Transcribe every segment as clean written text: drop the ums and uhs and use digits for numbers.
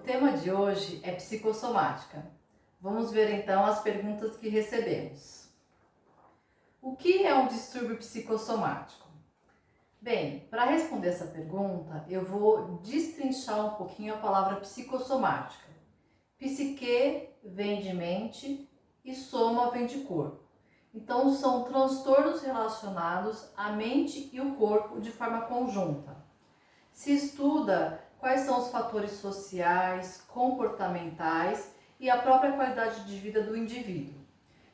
tema de hoje é psicossomática. Vamos ver então as perguntas que recebemos. O que é um distúrbio psicossomático? Bem, para responder essa pergunta, eu vou destrinchar um pouquinho a palavra psicossomática. Psique vem de mente e soma vem de corpo. Então, são transtornos relacionados à mente e o corpo de forma conjunta. Se estuda quais são os fatores sociais, comportamentais e a própria qualidade de vida do indivíduo.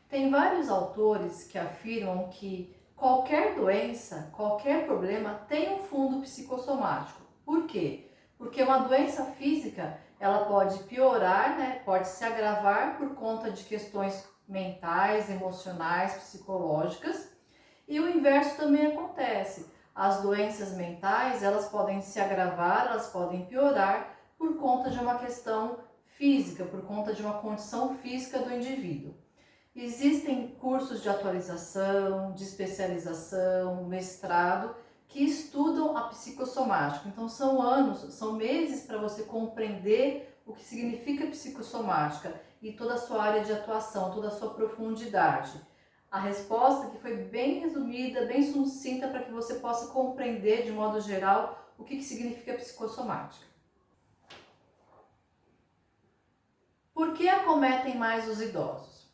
Tem vários autores que afirmam que qualquer doença, qualquer problema tem um fundo psicossomático. Por quê? Porque uma doença física, ela pode piorar, pode se agravar por conta de questões mentais, emocionais, psicológicas, e o inverso também acontece. As doenças mentais, elas podem se agravar, elas podem piorar por conta de uma questão física, por conta de uma condição física do indivíduo. Existem cursos de atualização, de especialização, mestrado, que estudam a psicossomática. Então são anos, são meses para você compreender o que significa psicossomática e toda a sua área de atuação, toda a sua profundidade. A resposta que foi bem resumida, bem sucinta, para que você possa compreender de modo geral o que significa psicossomática. Por que acometem mais os idosos?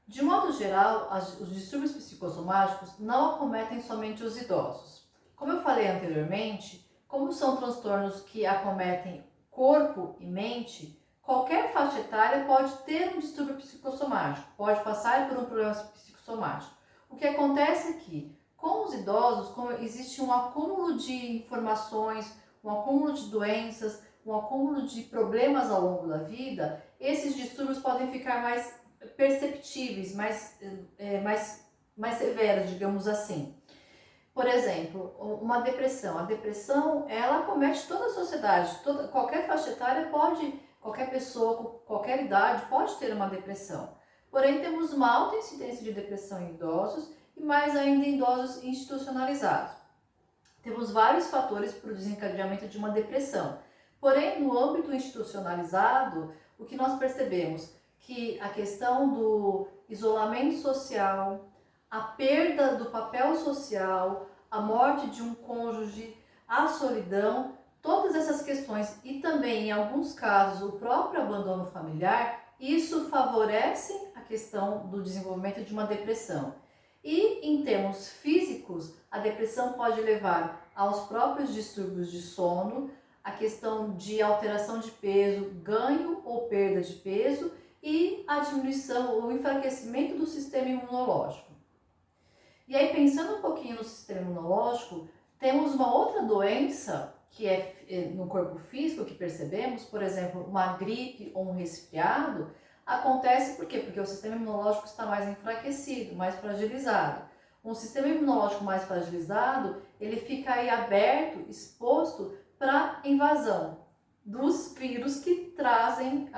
De modo geral, os distúrbios psicossomáticos não acometem somente os idosos. Como eu falei anteriormente, como são transtornos que acometem corpo e mente, qualquer faixa etária pode ter um distúrbio psicossomático, pode passar por um problema psicossomático. O que acontece é que, com os idosos, como existe um acúmulo de informações, um acúmulo de doenças, um acúmulo de problemas ao longo da vida, esses distúrbios podem ficar mais perceptíveis, mais severos, digamos assim. Por exemplo, uma depressão. A depressão, ela acomete toda a sociedade, qualquer faixa etária qualquer pessoa, com qualquer idade pode ter uma depressão. Porém, temos uma alta incidência de depressão em idosos e mais ainda em idosos institucionalizados. Temos vários fatores para o desencadeamento de uma depressão. Porém, no âmbito institucionalizado, o que nós percebemos? Que a questão do isolamento social, a perda do papel social, a morte de um cônjuge, a solidão, todas essas questões e também, em alguns casos, o próprio abandono familiar, isso favorece a questão do desenvolvimento de uma depressão. E em termos físicos, a depressão pode levar aos próprios distúrbios de sono, a questão de alteração de peso, ganho ou perda de peso, e a diminuição ou enfraquecimento do sistema imunológico. E aí, pensando um pouquinho no sistema imunológico, temos uma outra doença que é no corpo físico que percebemos, por exemplo, uma gripe ou um resfriado, acontece por quê? Porque o sistema imunológico está mais enfraquecido, mais fragilizado. Um sistema imunológico mais fragilizado, ele fica aí aberto, exposto para invasão dos vírus que trazem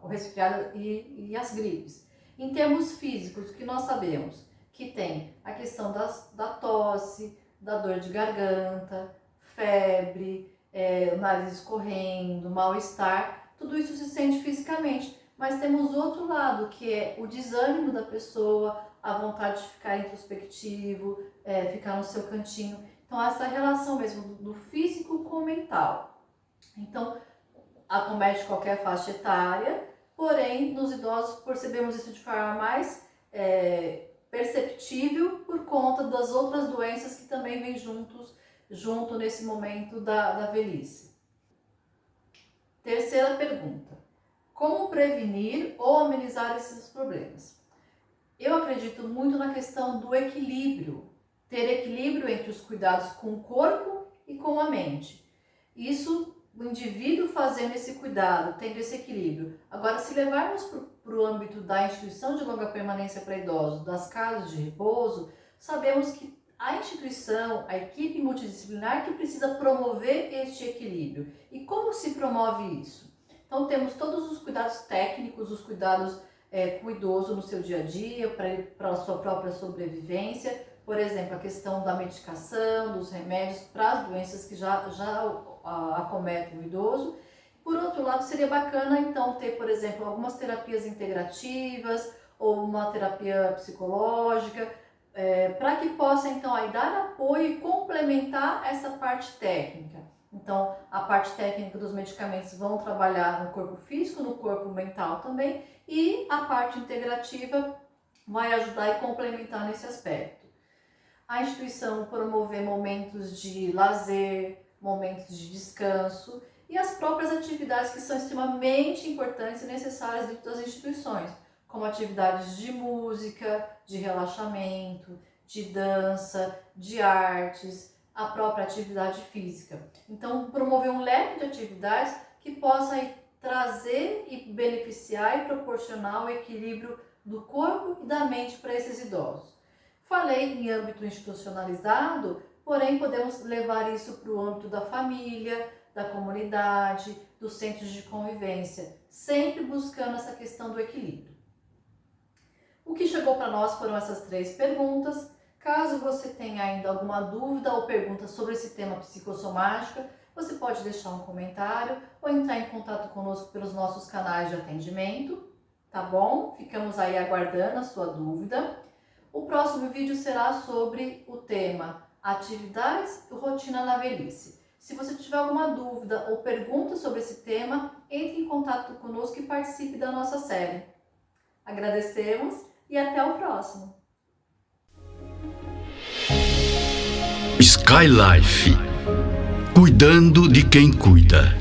o resfriado e as gripes. Em termos físicos, o que nós sabemos? Que tem a questão da tosse, da dor de garganta, febre, o nariz escorrendo, mal-estar, tudo isso se sente fisicamente. Mas temos outro lado, que é o desânimo da pessoa, a vontade de ficar introspectivo, ficar no seu cantinho. Então, essa relação mesmo do físico com o mental. Então, acomete qualquer faixa etária, porém, nos idosos percebemos isso de forma mais perceptível por conta das outras doenças que também vêm junto nesse momento da velhice. Terceira pergunta: como prevenir ou amenizar esses problemas? Eu acredito muito na questão do equilíbrio, ter equilíbrio entre os cuidados com o corpo e com a mente. Isso, o indivíduo fazendo esse cuidado, tendo esse equilíbrio. Agora, se levarmos para o âmbito da instituição de longa permanência para idosos, das casas de repouso, sabemos que a instituição, a equipe multidisciplinar que precisa promover este equilíbrio. E como se promove isso? Então, temos todos os cuidados técnicos, os cuidados com o idoso no seu dia a dia, para a sua própria sobrevivência. Por exemplo, a questão da medicação, dos remédios para as doenças que já acometem o idoso. Por outro lado, seria bacana então ter, por exemplo, algumas terapias integrativas ou uma terapia psicológica, para que possa então aí dar apoio e complementar essa parte técnica. Então, a parte técnica dos medicamentos vão trabalhar no corpo físico, no corpo mental também, e a parte integrativa vai ajudar e complementar nesse aspecto. A instituição promover momentos de lazer, momentos de descanso e as próprias atividades que são extremamente importantes e necessárias dentro das instituições, como atividades de música, de relaxamento, de dança, de artes, a própria atividade física. Então, promover um leque de atividades que possa trazer e beneficiar e proporcionar o equilíbrio do corpo e da mente para esses idosos. Falei em âmbito institucionalizado, porém podemos levar isso para o âmbito da família, da comunidade, dos centros de convivência, sempre buscando essa questão do equilíbrio. O que chegou para nós foram essas 3 perguntas. Caso você tenha ainda alguma dúvida ou pergunta sobre esse tema psicossomática, você pode deixar um comentário ou entrar em contato conosco pelos nossos canais de atendimento, tá bom? Ficamos aí aguardando a sua dúvida. O próximo vídeo será sobre o tema atividades e rotina na velhice. Se você tiver alguma dúvida ou pergunta sobre esse tema, entre em contato conosco e participe da nossa série. Agradecemos e até o próximo! Skylife, cuidando de quem cuida.